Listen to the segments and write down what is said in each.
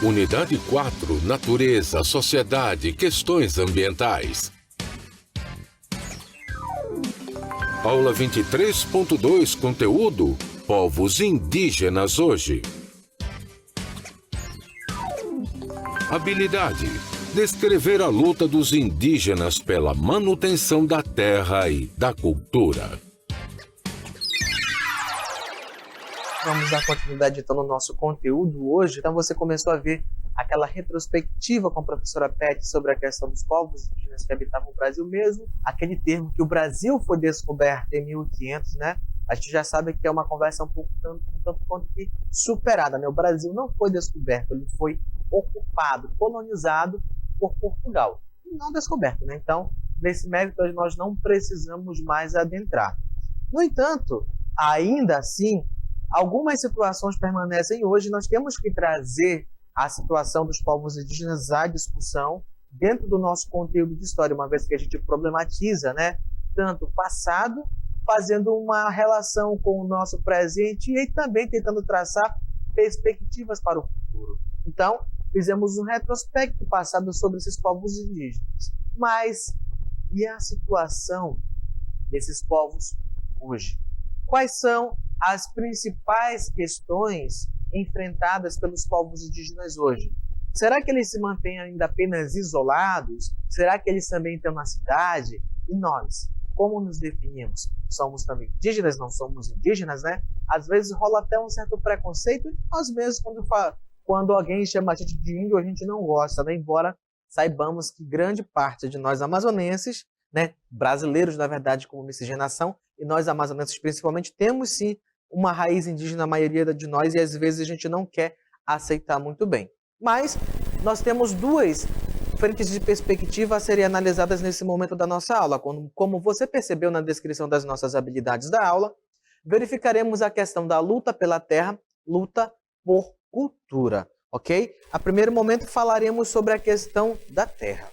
Unidade 4, Natureza, Sociedade, Questões Ambientais. Aula 23.2, conteúdo: Povos indígenas hoje. Habilidade: descrever a luta dos indígenas pela manutenção da terra e da cultura. Vamos dar continuidade então no nosso conteúdo hoje. Então você começou a ver aquela retrospectiva com a professora Pet sobre a questão dos povos indígenas que habitavam o Brasil mesmo. Aquele termo que o Brasil foi descoberto em 1500, né? A gente já sabe que é uma conversa um tanto quanto que superada, né? O Brasil não foi descoberto, ele foi ocupado, colonizado por Portugal. E não descoberto, né? Então, nesse mérito nós não precisamos mais adentrar. No entanto, ainda assim, algumas situações permanecem hoje. Nós temos que trazer a situação dos povos indígenas à discussão dentro do nosso conteúdo de história, uma vez que a gente problematiza, né, tanto o passado, fazendo uma relação com o nosso presente e também tentando traçar perspectivas para o futuro. Então, fizemos um retrospecto passado sobre esses povos indígenas. Mas e a situação desses povos hoje? Quais são as principais questões enfrentadas pelos povos indígenas hoje? Será que eles se mantêm ainda apenas isolados? Será que eles também estão na cidade? E nós, como nos definimos? Somos também indígenas? Não somos indígenas, né? Às vezes rola até um certo preconceito. Nós mesmos, quando alguém chama a gente de índio, a gente não gosta, né? Embora saibamos que grande parte de nós amazonenses, né, brasileiros, na verdade, como miscigenação, e nós amazonenses principalmente, temos sim uma raiz indígena, a maioria de nós, e às vezes a gente não quer aceitar muito bem. Mas nós temos duas frentes de perspectiva a serem analisadas nesse momento da nossa aula. Como você percebeu na descrição das nossas habilidades da aula, verificaremos a questão da luta pela terra, luta por cultura, ok? A primeiro momento falaremos sobre a questão da terra.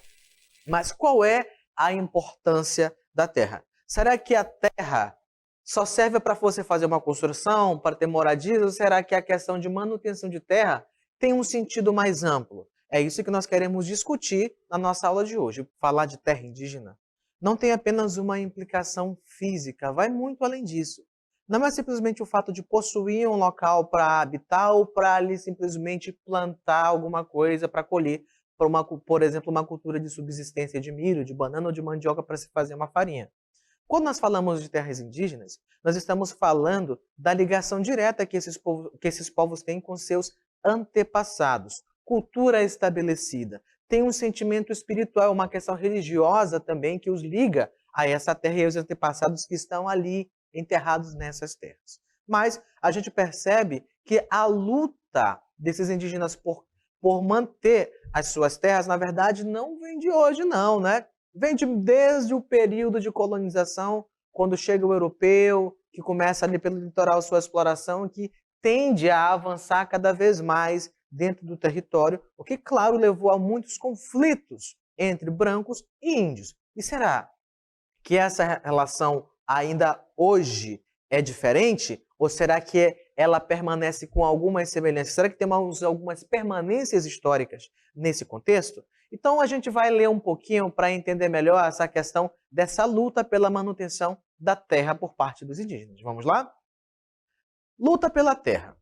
Mas qual é a importância da terra? Será que a terra só serve para você fazer uma construção, para ter moradias, ou será que a questão de manutenção de terra tem um sentido mais amplo? É isso que nós queremos discutir na nossa aula de hoje. Falar de terra indígena não tem apenas uma implicação física, vai muito além disso. Não é simplesmente o fato de possuir um local para habitar ou para ali simplesmente plantar alguma coisa para colher, por exemplo, uma cultura de subsistência de milho, de banana ou de mandioca para se fazer uma farinha. Quando nós falamos de terras indígenas, nós estamos falando da ligação direta que esses povos têm com seus antepassados, cultura estabelecida, tem um sentimento espiritual, uma questão religiosa também que os liga a essa terra e aos antepassados que estão ali enterrados nessas terras. Mas a gente percebe que a luta desses indígenas por manter as suas terras, na verdade, não vem de hoje não, né? Vem desde o período de colonização, quando chega o europeu, que começa ali pelo litoral sua exploração, que tende a avançar cada vez mais dentro do território, o que, claro, levou a muitos conflitos entre brancos e índios. E será que essa relação ainda hoje é diferente? Ou será que ela permanece com algumas semelhanças? Será que temos algumas permanências históricas nesse contexto? Então a gente vai ler um pouquinho para entender melhor essa questão dessa luta pela manutenção da terra por parte dos indígenas. Vamos lá? Luta pela terra.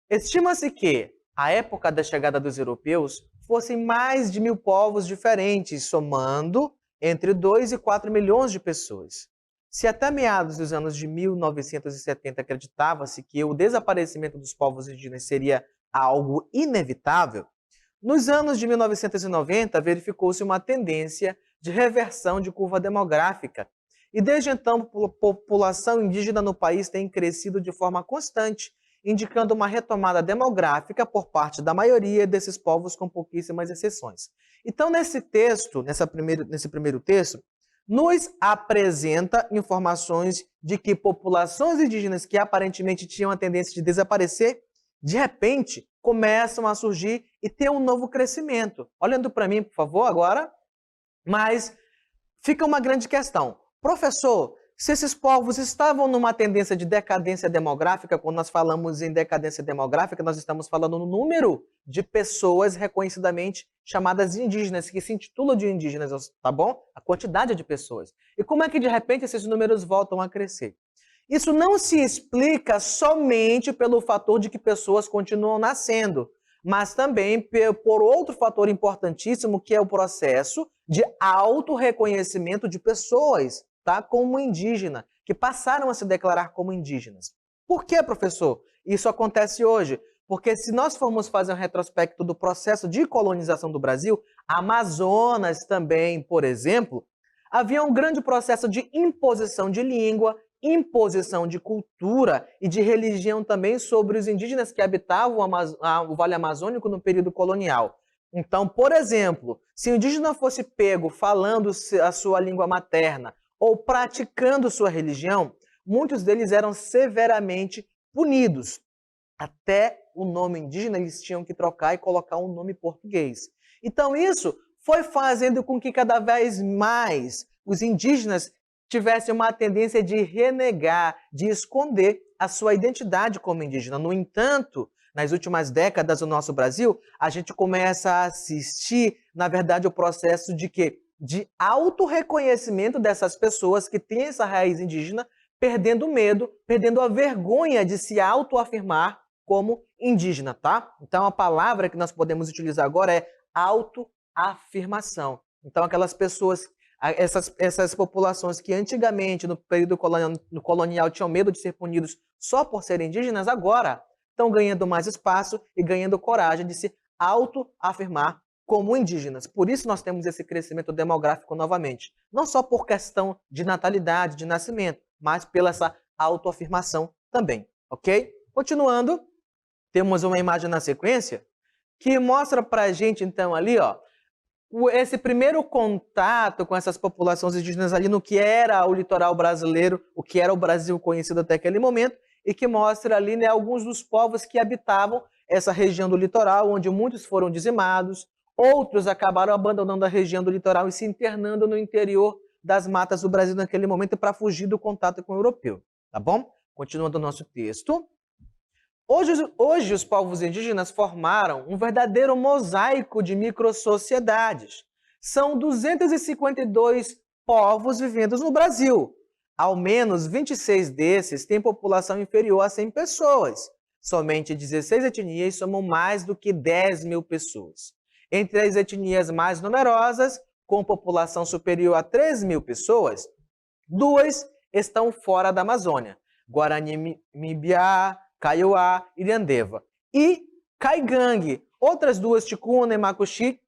Estima-se que, à época da chegada dos europeus, fossem mais de 1000 povos diferentes, somando entre 2 e 4 milhões de pessoas. Se até meados dos anos de 1970 acreditava-se que o desaparecimento dos povos indígenas seria algo inevitável, nos anos de 1990 verificou-se uma tendência de reversão de curva demográfica e desde então a população indígena no país tem crescido de forma constante, indicando uma retomada demográfica por parte da maioria desses povos com pouquíssimas exceções. Então nesse primeiro texto, nos apresenta informações de que populações indígenas que aparentemente tinham a tendência de desaparecer, de repente começam a surgir e ter um novo crescimento. Olhando para mim, por favor, agora. Mas fica uma grande questão. Professor, se esses povos estavam numa tendência de decadência demográfica. Quando nós falamos em decadência demográfica, nós estamos falando no número de pessoas reconhecidamente chamadas indígenas, que se intitulam de indígenas, tá bom? A quantidade de pessoas. E como é que de repente esses números voltam a crescer? Isso não se explica somente pelo fator de que pessoas continuam nascendo, mas também por outro fator importantíssimo, que é o processo de autorreconhecimento de pessoas, tá, como indígena, que passaram a se declarar como indígenas. Por que, professor? Isso acontece hoje porque, se nós formos fazer um retrospecto do processo de colonização do Brasil, Amazonas também, por exemplo, havia um grande processo de imposição de língua, imposição de cultura e de religião também sobre os indígenas que habitavam o Vale Amazônico no período colonial. Então, por exemplo, se o indígena fosse pego falando a sua língua materna ou praticando sua religião, muitos deles eram severamente punidos. Até o nome indígena eles tinham que trocar e colocar um nome português. Então isso foi fazendo com que cada vez mais os indígenas tivessem uma tendência de renegar, de esconder a sua identidade como indígena. No entanto, nas últimas décadas do nosso Brasil, a gente começa a assistir, na verdade, o processo de quê? De autorreconhecimento dessas pessoas que têm essa raiz indígena, perdendo o medo, perdendo a vergonha de se autoafirmar como indígena, tá? Então, a palavra que nós podemos utilizar agora é autoafirmação. Então, aquelas pessoas, essas populações que antigamente, no período colonial, tinham medo de ser punidos só por serem indígenas, agora estão ganhando mais espaço e ganhando coragem de se autoafirmar como indígenas. Por isso nós temos esse crescimento demográfico novamente. Não só por questão de natalidade, de nascimento, mas pela essa autoafirmação também, ok? Continuando, temos uma imagem na sequência que mostra pra gente, então, ali, ó, esse primeiro contato com essas populações indígenas ali no que era o litoral brasileiro, o que era o Brasil conhecido até aquele momento, e que mostra ali, né, alguns dos povos que habitavam essa região do litoral, onde muitos foram dizimados, outros acabaram abandonando a região do litoral e se internando no interior das matas do Brasil naquele momento para fugir do contato com o europeu, tá bom? Continuando o nosso texto. Hoje os povos indígenas formaram um verdadeiro mosaico de microsociedades. São 252 povos vivendo no Brasil. Ao menos 26 desses têm população inferior a 100 pessoas. Somente 16 etnias somam mais do que 10 mil pessoas. Entre as etnias mais numerosas, com população superior a 3 mil pessoas, 2 estão fora da Amazônia: Guarani-Mibiá, Kaiowá e Irandeva. E Caigangue, outras 2, Ticuna e Macuxi,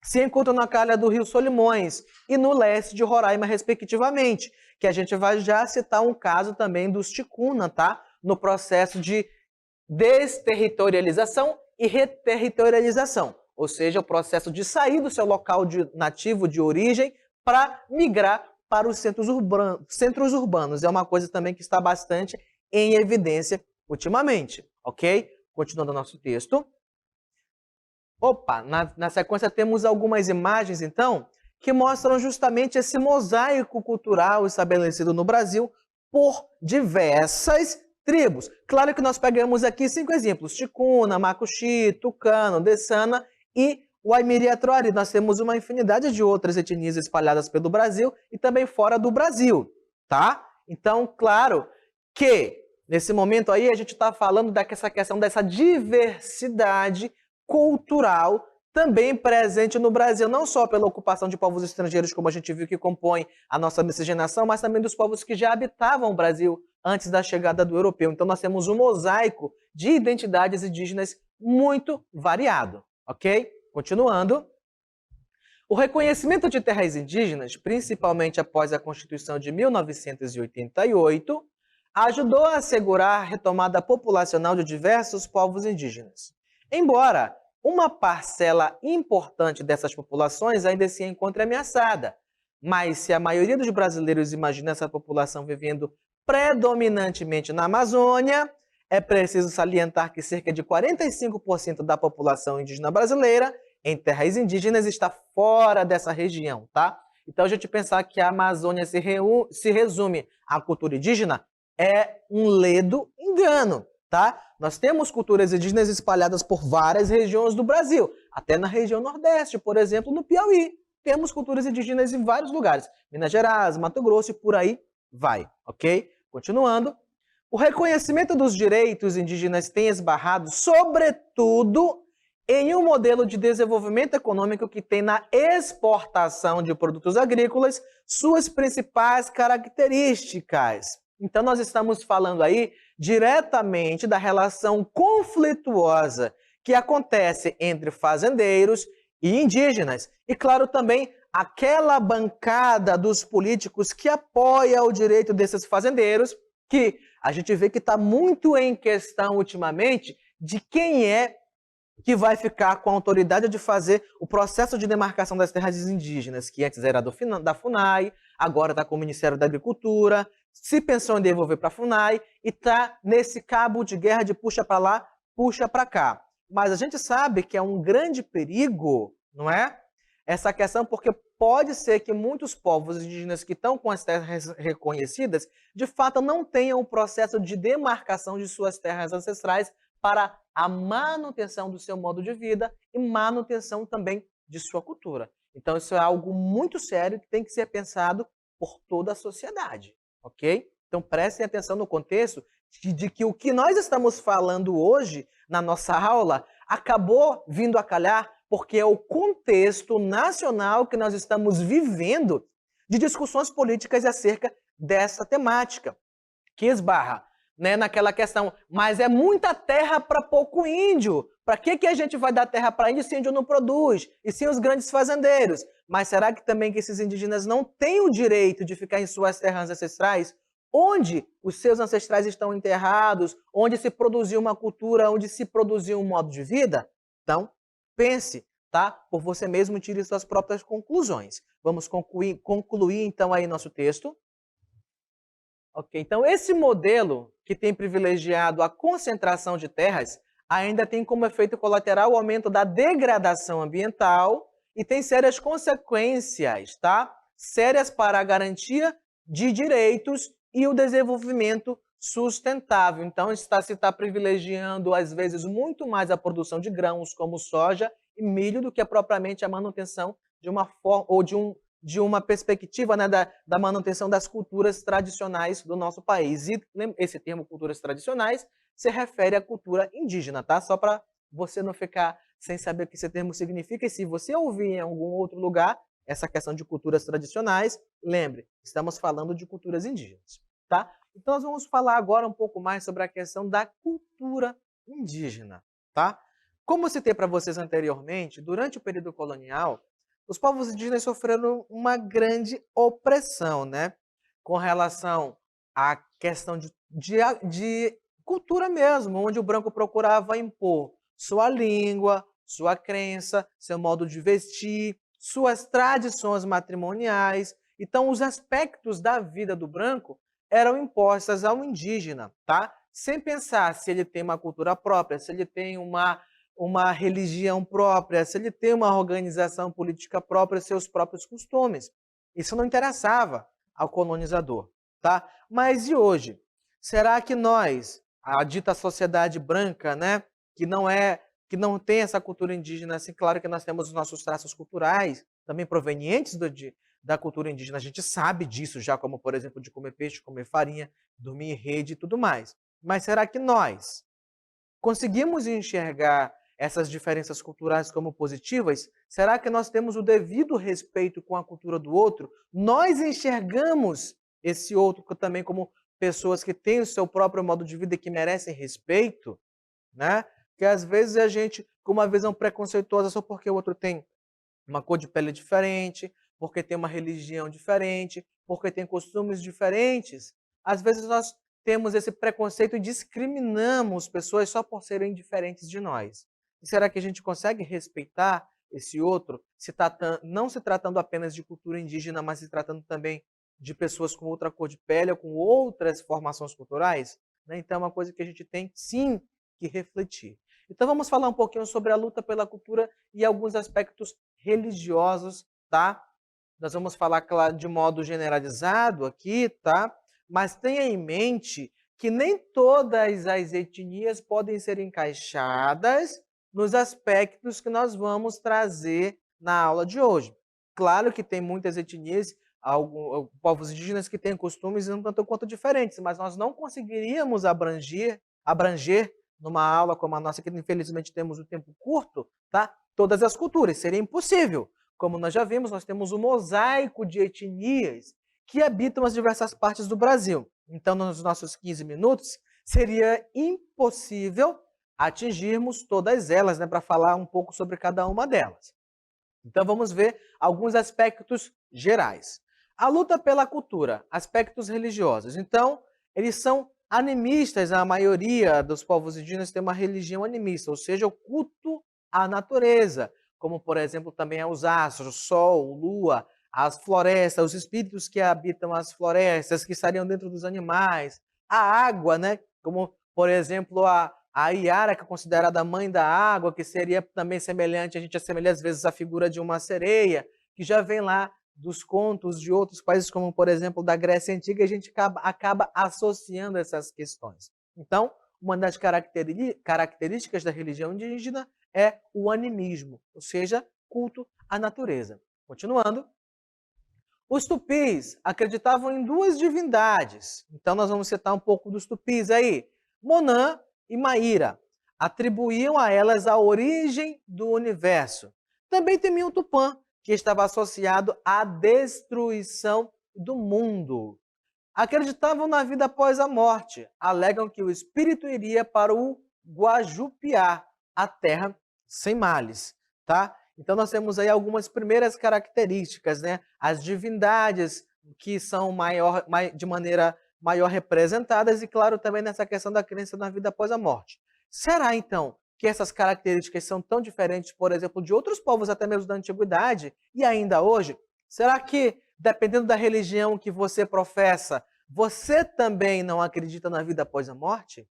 se encontram na calha do Rio Solimões e no leste de Roraima, respectivamente, que a gente vai já citar um caso também dos Ticuna, tá? No processo de desterritorialização e reterritorialização, ou seja, o processo de sair do seu local nativo de origem para migrar para os centros urbanos. É uma coisa também que está bastante em evidência ultimamente, ok? Continuando o nosso texto. Opa, na sequência temos algumas imagens, então, que mostram justamente esse mosaico cultural estabelecido no Brasil por diversas tribos. Claro que nós pegamos aqui 5 exemplos: Ticuna, Macuxi, Tucano, Dessana e Waimiri-Atroari. Nós temos uma infinidade de outras etnias espalhadas pelo Brasil e também fora do Brasil, tá? Então, claro que nesse momento aí a gente está falando dessa questão dessa diversidade cultural também presente no Brasil, não só pela ocupação de povos estrangeiros, como a gente viu que compõe a nossa miscigenação, mas também dos povos que já habitavam o Brasil antes da chegada do europeu. Então nós temos um mosaico de identidades indígenas muito variado, ok? Continuando. O reconhecimento de terras indígenas, principalmente após a Constituição de 1988, ajudou a assegurar a retomada populacional de diversos povos indígenas. Embora uma parcela importante dessas populações ainda se encontre ameaçada, mas se a maioria dos brasileiros imagina essa população vivendo predominantemente na Amazônia, é preciso salientar que cerca de 45% da população indígena brasileira em terras indígenas está fora dessa região, tá? Então, a gente pensar que a Amazônia se resume à cultura indígena é um ledo engano, tá? Nós temos culturas indígenas espalhadas por várias regiões do Brasil, até na região Nordeste, por exemplo, no Piauí. Temos culturas indígenas em vários lugares, Minas Gerais, Mato Grosso e por aí vai, ok? Continuando, o reconhecimento dos direitos indígenas tem esbarrado, sobretudo, em um modelo de desenvolvimento econômico que tem na exportação de produtos agrícolas suas principais características. Então, nós estamos falando aí diretamente da relação conflituosa que acontece entre fazendeiros e indígenas. E, claro, também aquela bancada dos políticos que apoia o direito desses fazendeiros, que a gente vê que está muito em questão ultimamente de quem é que vai ficar com a autoridade de fazer o processo de demarcação das terras indígenas, que antes era da FUNAI, agora está com o Ministério da Agricultura, se pensou em devolver para a FUNAI e está nesse cabo de guerra de puxa para lá, puxa para cá. Mas a gente sabe que é um grande perigo, não é? Essa questão, porque pode ser que muitos povos indígenas que estão com as terras reconhecidas, de fato não tenham o processo de demarcação de suas terras ancestrais para a manutenção do seu modo de vida e manutenção também de sua cultura. Então, isso é algo muito sério que tem que ser pensado por toda a sociedade, ok? Então, prestem atenção no contexto de que o que nós estamos falando hoje na nossa aula acabou vindo a calhar porque é o contexto nacional que nós estamos vivendo de discussões políticas acerca dessa temática, que esbarra naquela questão, mas é muita terra para pouco índio. Para que a gente vai dar terra para índio se índio não produz? E sim os grandes fazendeiros. Mas será que também que esses indígenas não têm o direito de ficar em suas terras ancestrais, onde os seus ancestrais estão enterrados, onde se produziu uma cultura, onde se produziu um modo de vida? Então, pense, tá? Por você mesmo, tire suas próprias conclusões. Vamos concluir então aí nosso texto. Ok, então esse modelo que tem privilegiado a concentração de terras ainda tem como efeito colateral o aumento da degradação ambiental e tem sérias consequências, tá? Sérias para a garantia de direitos e o desenvolvimento sustentável. Então, se está privilegiando, às vezes, muito mais a produção de grãos, como soja e milho, do que propriamente a manutenção de uma forma ou de uma perspectiva, né, da manutenção das culturas tradicionais do nosso país. E esse termo culturas tradicionais se refere à cultura indígena, tá? Só para você não ficar sem saber o que esse termo significa. E se você ouvir em algum outro lugar essa questão de culturas tradicionais, lembre, estamos falando de culturas indígenas, tá? Então, nós vamos falar agora um pouco mais sobre a questão da cultura indígena, tá? Como citei para vocês anteriormente, durante o período colonial, os povos indígenas sofreram uma grande opressão, né? Com relação à questão de cultura mesmo, onde o branco procurava impor sua língua, sua crença, seu modo de vestir, suas tradições matrimoniais. Então, os aspectos da vida do branco eram impostas ao indígena, tá? Sem pensar se ele tem uma cultura própria, se ele tem uma religião própria, se ele tem uma organização política própria, seus próprios costumes. Isso não interessava ao colonizador, tá? Mas e hoje? Será que nós, a dita sociedade branca, né, que não tem essa cultura indígena, assim, claro que nós temos os nossos traços culturais, também provenientes da cultura indígena, a gente sabe disso já, como, por exemplo, de comer peixe, comer farinha, dormir em rede e tudo mais. Mas será que nós conseguimos enxergar essas diferenças culturais como positivas? Será que nós temos o devido respeito com a cultura do outro? Nós enxergamos esse outro também como pessoas que têm o seu próprio modo de vida e que merecem respeito, né? Que às vezes a gente, com uma visão preconceituosa só porque o outro tem uma cor de pele diferente, porque tem uma religião diferente, porque tem costumes diferentes, às vezes nós temos esse preconceito e discriminamos pessoas só por serem diferentes de nós. E será que a gente consegue respeitar esse outro, não se tratando apenas de cultura indígena, mas se tratando também de pessoas com outra cor de pele ou com outras formações culturais? Então é uma coisa que a gente tem, sim, que refletir. Então vamos falar um pouquinho sobre a luta pela cultura e alguns aspectos religiosos, tá? Nós vamos falar, claro, de modo generalizado aqui, tá? Mas tenha em mente que nem todas as etnias podem ser encaixadas nos aspectos que nós vamos trazer na aula de hoje. Claro que tem muitas etnias, povos indígenas que têm costumes um tanto quanto diferentes, mas nós não conseguiríamos abranger numa aula como a nossa, que infelizmente temos um tempo curto, tá? Todas as culturas, seria impossível. Como nós já vimos, nós temos um mosaico de etnias que habitam as diversas partes do Brasil. Então, nos nossos 15 minutos, seria impossível atingirmos todas elas, né, para falar um pouco sobre cada uma delas. Então, vamos ver alguns aspectos gerais. A luta pela cultura, aspectos religiosos. Então, eles são animistas, a maioria dos povos indígenas tem uma religião animista, ou seja, o culto à natureza, como, por exemplo, também aos astros, sol, lua, as florestas, os espíritos que habitam as florestas, que estariam dentro dos animais, a água, né? Como, por exemplo, a Iara, que é considerada a mãe da água, que seria também semelhante, a gente assemelha às vezes a figura de uma sereia, que já vem lá dos contos de outros países, como, por exemplo, da Grécia Antiga, a gente acaba associando essas questões. Então, uma das características da religião indígena é o animismo, ou seja, culto à natureza. Continuando. Os tupis acreditavam em duas divindades. Então, nós vamos citar um pouco dos tupis aí. Monã e Maíra. Atribuíam a elas a origem do universo. Também temiam Tupã, que estava associado à destruição do mundo. Acreditavam na vida após a morte. Alegam que o espírito iria para o Guajupiá, a terra sem males, tá? Então nós temos aí algumas primeiras características, né? As divindades que são de maneira maior representadas e, claro, também nessa questão da crença na vida após a morte. Será, então, que essas características são tão diferentes, por exemplo, de outros povos, até mesmo da antiguidade e ainda hoje? Será que, dependendo da religião que você professa, você também não acredita na vida após a morte?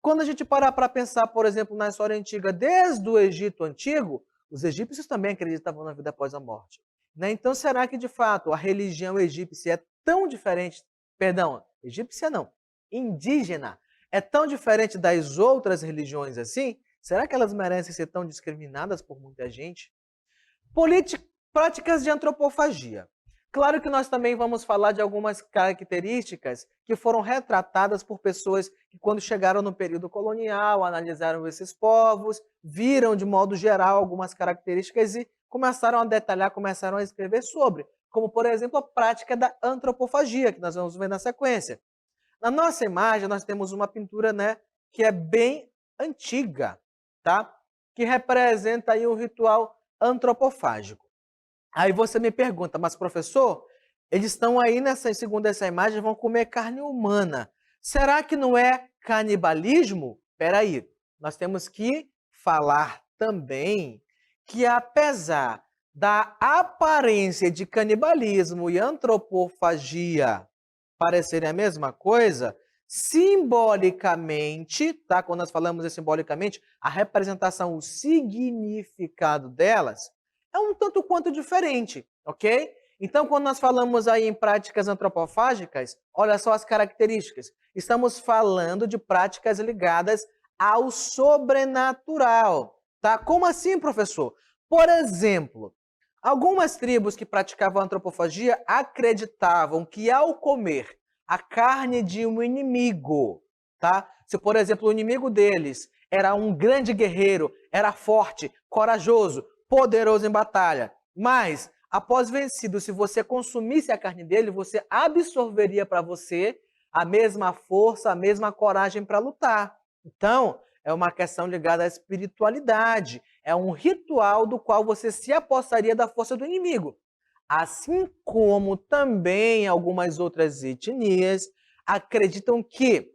Quando a gente parar para pensar, por exemplo, na história antiga, desde o Egito Antigo, os egípcios também acreditavam na vida após a morte. Né? Então, será que, de fato, a religião egípcia é tão diferente, perdão, egípcia não, indígena, é tão diferente das outras religiões assim? Será que elas merecem ser tão discriminadas por muita gente? Práticas de antropofagia. Claro que nós também vamos falar de algumas características que foram retratadas por pessoas que, quando chegaram no período colonial, analisaram esses povos, viram de modo geral algumas características e começaram a detalhar, começaram a escrever sobre, como, por exemplo, a prática da antropofagia, que nós vamos ver na sequência. Na nossa imagem, nós temos uma pintura, né, que é bem antiga, tá? Que representa aí um ritual antropofágico. Aí você me pergunta, mas professor, eles estão aí segundo essa imagem, vão comer carne humana. Será que não é canibalismo? Espera aí, nós temos que falar também que, apesar da aparência de canibalismo e antropofagia parecerem a mesma coisa, simbolicamente, tá? Quando nós falamos de simbolicamente, a representação, o significado delas é um tanto quanto diferente, ok? Então, quando nós falamos aí em práticas antropofágicas, olha só as características. Estamos falando de práticas ligadas ao sobrenatural, tá? Como assim, professor? Por exemplo, algumas tribos que praticavam antropofagia acreditavam que, ao comer a carne de um inimigo, tá? Se, por exemplo, o inimigo deles era um grande guerreiro, era forte, corajoso, poderoso em batalha, mas, após vencido, se você consumisse a carne dele, você absorveria para você a mesma força, a mesma coragem para lutar. Então, é uma questão ligada à espiritualidade. É um ritual do qual você se apossaria da força do inimigo. Assim como também algumas outras etnias acreditam que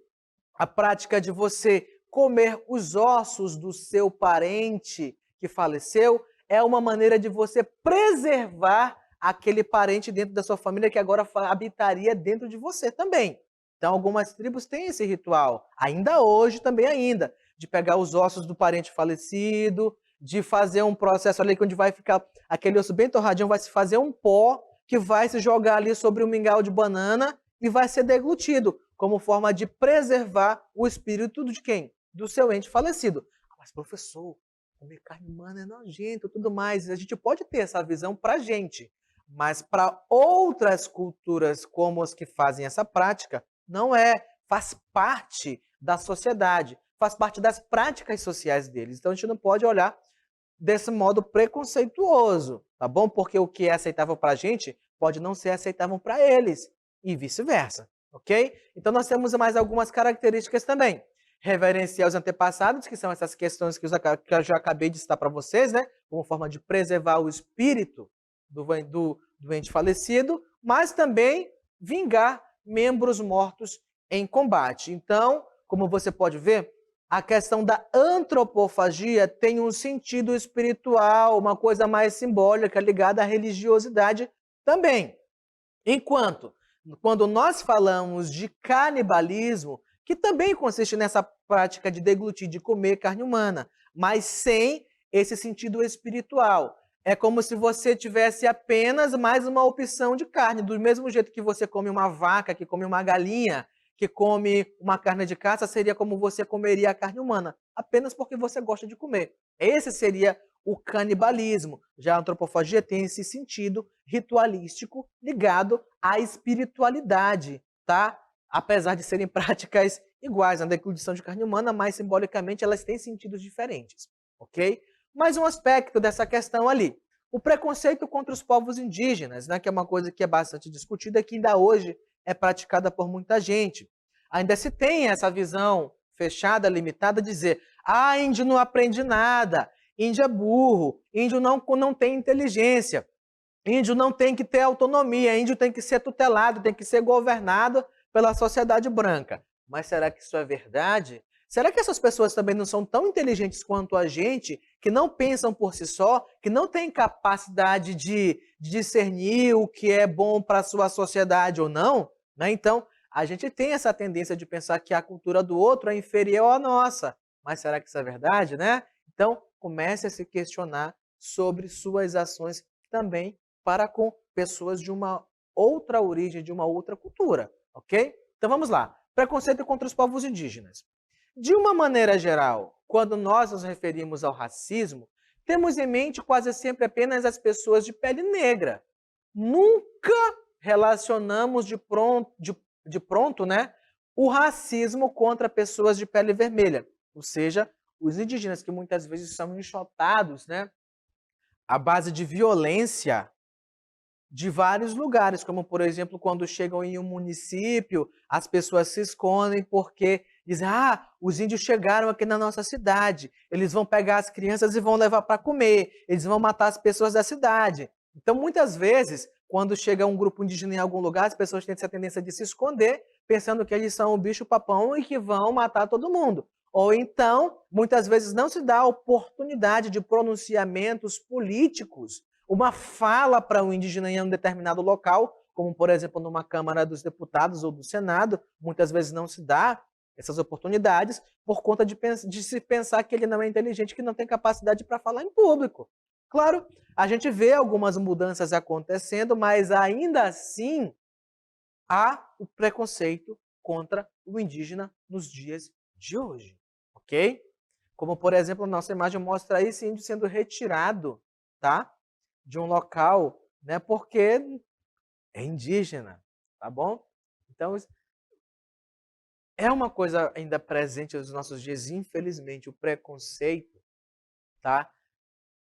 a prática de você comer os ossos do seu parente que faleceu é uma maneira de você preservar aquele parente dentro da sua família que agora habitaria dentro de você também. Então, algumas tribos têm esse ritual, ainda hoje também ainda, de pegar os ossos do parente falecido, de fazer um processo ali onde vai ficar aquele osso bem torradinho, vai se fazer um pó, que vai se jogar ali sobre um mingau de banana e vai ser deglutido, como forma de preservar o espírito de quem? Do seu ente falecido. Mas, professor, comer carne humana é nojento e tudo mais. A gente pode ter essa visão para a gente, mas para outras culturas, como as que fazem essa prática, não é. Faz parte da sociedade, faz parte das práticas sociais deles. Então a gente não pode olhar desse modo preconceituoso, tá bom? Porque o que é aceitável para a gente pode não ser aceitável para eles e vice-versa, ok? Então nós temos mais algumas características também. Reverenciar os antepassados, que são essas questões que eu já acabei de citar para vocês, né? Como forma de preservar o espírito do ente falecido, mas também vingar membros mortos em combate. Então, como você pode ver, a questão da antropofagia tem um sentido espiritual, uma coisa mais simbólica, ligada à religiosidade também. Enquanto, quando nós falamos de canibalismo, que também consiste nessa prática de deglutir, de comer carne humana, mas sem esse sentido espiritual. É como se você tivesse apenas mais uma opção de carne, do mesmo jeito que você come uma vaca, que come uma galinha, que come uma carne de caça, seria como você comeria a carne humana, apenas porque você gosta de comer. Esse seria o canibalismo. Já a antropofagia tem esse sentido ritualístico ligado à espiritualidade, tá? Apesar de serem práticas iguais na deglutição de carne humana, mas simbolicamente elas têm sentidos diferentes, ok? Mais um aspecto dessa questão ali, o preconceito contra os povos indígenas, né, que é uma coisa que é bastante discutida e que ainda hoje é praticada por muita gente. Ainda se tem essa visão fechada, limitada, de dizer, índio não aprende nada, índio é burro, índio não tem inteligência, índio não tem que ter autonomia, índio tem que ser tutelado, tem que ser governado pela sociedade branca. Mas será que isso é verdade? Será que essas pessoas também não são tão inteligentes quanto a gente, que não pensam por si só, que não têm capacidade de discernir o que é bom para a sua sociedade ou não? Né? Então, a gente tem essa tendência de pensar que a cultura do outro é inferior à nossa. Mas será que isso é verdade, né? Então, comece a se questionar sobre suas ações também para com pessoas de uma outra origem, de uma outra cultura, ok? Então vamos lá. Preconceito contra os povos indígenas. De uma maneira geral, quando nós nos referimos ao racismo, temos em mente quase sempre apenas as pessoas de pele negra. Nunca relacionamos de pronto, né, o racismo contra pessoas de pele vermelha, ou seja, os indígenas que muitas vezes são enxotados, né, à base de violência de vários lugares, como por exemplo, quando chegam em um município, as pessoas se escondem porque dizem, os índios chegaram aqui na nossa cidade, eles vão pegar as crianças e vão levar para comer, eles vão matar as pessoas da cidade. Então, muitas vezes, quando chega um grupo indígena em algum lugar, as pessoas têm essa tendência de se esconder, pensando que eles são o bicho-papão e que vão matar todo mundo. Ou então, muitas vezes não se dá a oportunidade de pronunciamentos políticos, uma fala para um indígena em um determinado local, como por exemplo numa Câmara dos Deputados ou do Senado, muitas vezes não se dá essas oportunidades por conta de se pensar que ele não é inteligente, que não tem capacidade para falar em público. Claro, a gente vê algumas mudanças acontecendo, mas ainda assim há o preconceito contra o indígena nos dias de hoje, ok? Como, por exemplo, a nossa imagem mostra esse índio sendo retirado, tá, de um local, né, porque é indígena, tá bom? Então, é uma coisa ainda presente nos nossos dias, infelizmente, o preconceito, tá?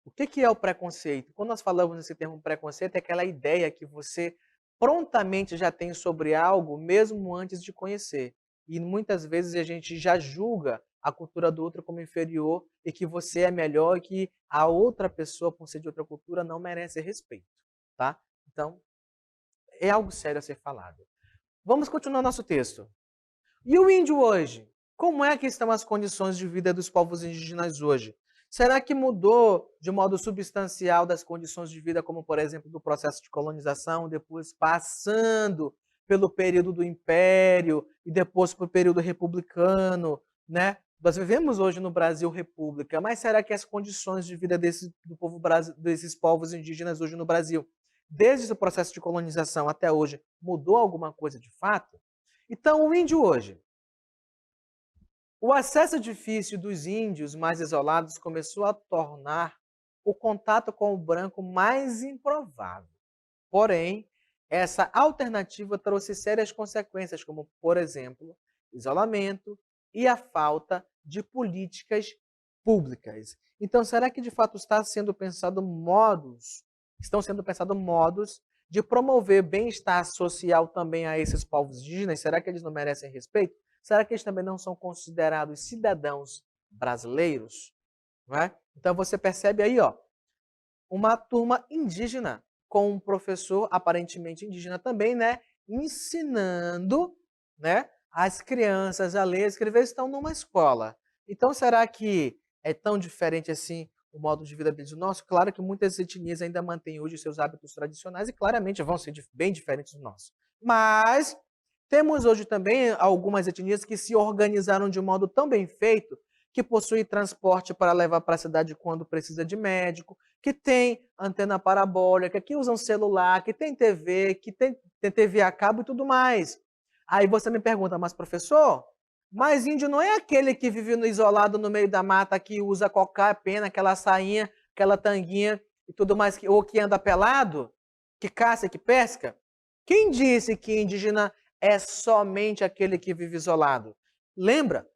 O que é o preconceito? Quando nós falamos nesse termo preconceito, é aquela ideia que você prontamente já tem sobre algo, mesmo antes de conhecer. E muitas vezes a gente já julga a cultura do outro como inferior e que você é melhor e que a outra pessoa, por ser de outra cultura, não merece respeito, tá? Então, é algo sério a ser falado. Vamos continuar nosso texto. E o índio hoje? Como é que estão as condições de vida dos povos indígenas hoje? Será que mudou de modo substancial das condições de vida, como por exemplo do processo de colonização, depois passando pelo período do Império e depois para o período republicano, né? Nós vivemos hoje no Brasil república, mas será que as condições de vida desses povos indígenas hoje no Brasil desde o processo de colonização até hoje, mudou alguma coisa de fato? Então, o índio hoje. O acesso difícil dos índios mais isolados começou a tornar o contato com o branco mais improvável. Porém, essa alternativa trouxe sérias consequências, como, por exemplo, isolamento e a falta de políticas públicas. Então, será que de fato estão sendo pensados modos de promover bem-estar social também a esses povos indígenas? Será que eles não merecem respeito? Será que eles também não são considerados cidadãos brasileiros? Não é? Então você percebe aí, ó, uma turma indígena com um professor aparentemente indígena também, né, ensinando, né, as crianças a ler e escrever, estão numa escola. Então será que é tão diferente assim o modo de vida deles do nosso? Claro que muitas etnias ainda mantêm hoje os seus hábitos tradicionais e claramente vão ser bem diferentes do nosso. Mas temos hoje também algumas etnias que se organizaram de um modo tão bem feito que possui transporte para levar para a cidade quando precisa de médico, que tem antena parabólica, que usam celular, que tem TV, que tem TV a cabo e tudo mais. Aí você me pergunta, mas professor, mas índio não é aquele que vive isolado no meio da mata, que usa qualquer pena, aquela sainha, aquela tanguinha e tudo mais, ou que anda pelado, que caça, que pesca? Quem disse que indígena é somente aquele que vive isolado? Lembra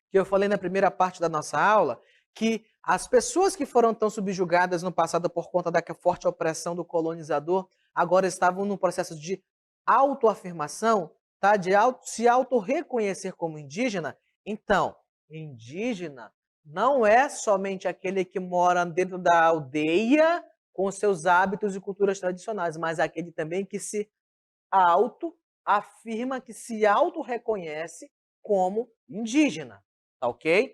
que eu falei na primeira parte da nossa aula que as pessoas que foram tão subjugadas no passado por conta da forte opressão do colonizador, agora estavam num processo de autoafirmação, tá? De se auto-reconhecer como indígena. Então, indígena não é somente aquele que mora dentro da aldeia com seus hábitos e culturas tradicionais, mas aquele também que se auto-afirma, que se auto-reconhece como indígena. Tá ok?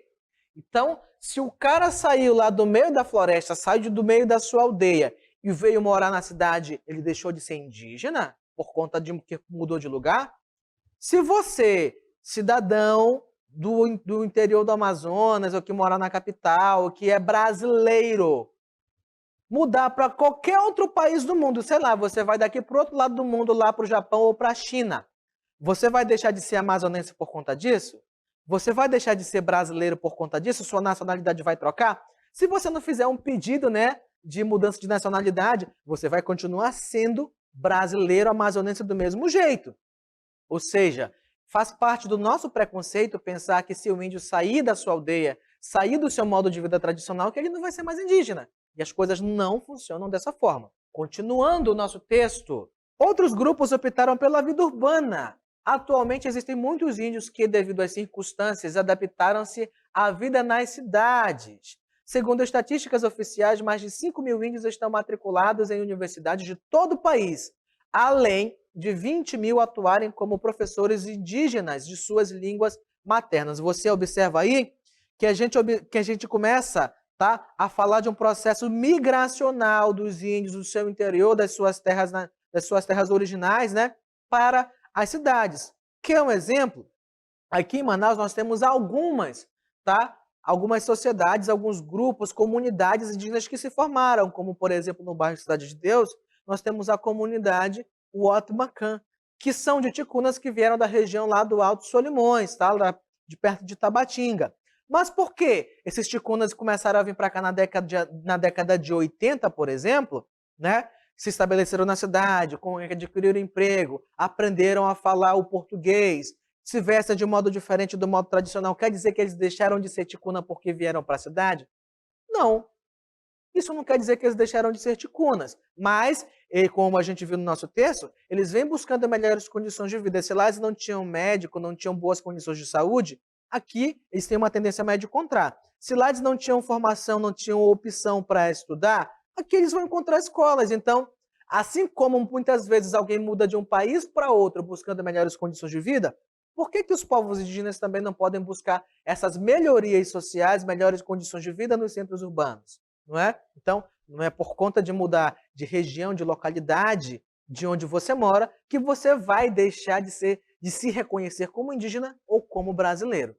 Então, se o cara saiu lá do meio da floresta, saiu do meio da sua aldeia e veio morar na cidade, ele deixou de ser indígena por conta de que mudou de lugar? Se você, cidadão do interior do Amazonas, ou que mora na capital, ou que é brasileiro, mudar para qualquer outro país do mundo, sei lá, você vai daqui para o outro lado do mundo, lá para o Japão ou para a China, você vai deixar de ser amazonense por conta disso? Você vai deixar de ser brasileiro por conta disso? Sua nacionalidade vai trocar? Se você não fizer um pedido, né, de mudança de nacionalidade, você vai continuar sendo brasileiro amazonense do mesmo jeito. Ou seja, faz parte do nosso preconceito pensar que se o índio sair da sua aldeia, sair do seu modo de vida tradicional, que ele não vai ser mais indígena. E as coisas não funcionam dessa forma. Continuando o nosso texto, outros grupos optaram pela vida urbana. Atualmente existem muitos índios que, devido às circunstâncias, adaptaram-se à vida nas cidades. Segundo estatísticas oficiais, mais de 5.000 índios estão matriculados em universidades de todo o país, além de 20.000 atuarem como professores indígenas de suas línguas maternas. Você observa aí que a gente começa, tá, a falar de um processo migracional dos índios do seu interior, das suas terras originais, né, para as cidades. Que é um exemplo, aqui em Manaus nós temos algumas, tá? Algumas sociedades, alguns grupos, comunidades indígenas que se formaram, como por exemplo no bairro Cidade de Deus, nós temos a comunidade Uotmacan, que são de ticunas que vieram da região lá do Alto Solimões, tá? Lá de perto de Tabatinga. Mas por que esses ticunas começaram a vir para cá na década de 80, por exemplo, né? Se estabeleceram na cidade, adquiriram emprego, aprenderam a falar o português, se vestem de modo diferente do modo tradicional. Quer dizer que eles deixaram de ser ticuna porque vieram para a cidade? Não. Isso não quer dizer que eles deixaram de ser ticunas. Mas, como a gente viu no nosso texto, eles vêm buscando melhores condições de vida. Se lá eles não tinham médico, não tinham boas condições de saúde, aqui eles têm uma tendência média de encontrar. Se lá eles não tinham formação, não tinham opção para estudar, aqui eles vão encontrar escolas. Então, assim como muitas vezes alguém muda de um país para outro buscando melhores condições de vida, por que os povos indígenas também não podem buscar essas melhorias sociais, melhores condições de vida nos centros urbanos? Não é? Então, não é por conta de mudar de região, de localidade, de onde você mora, que você vai deixar de se reconhecer como indígena ou como brasileiro.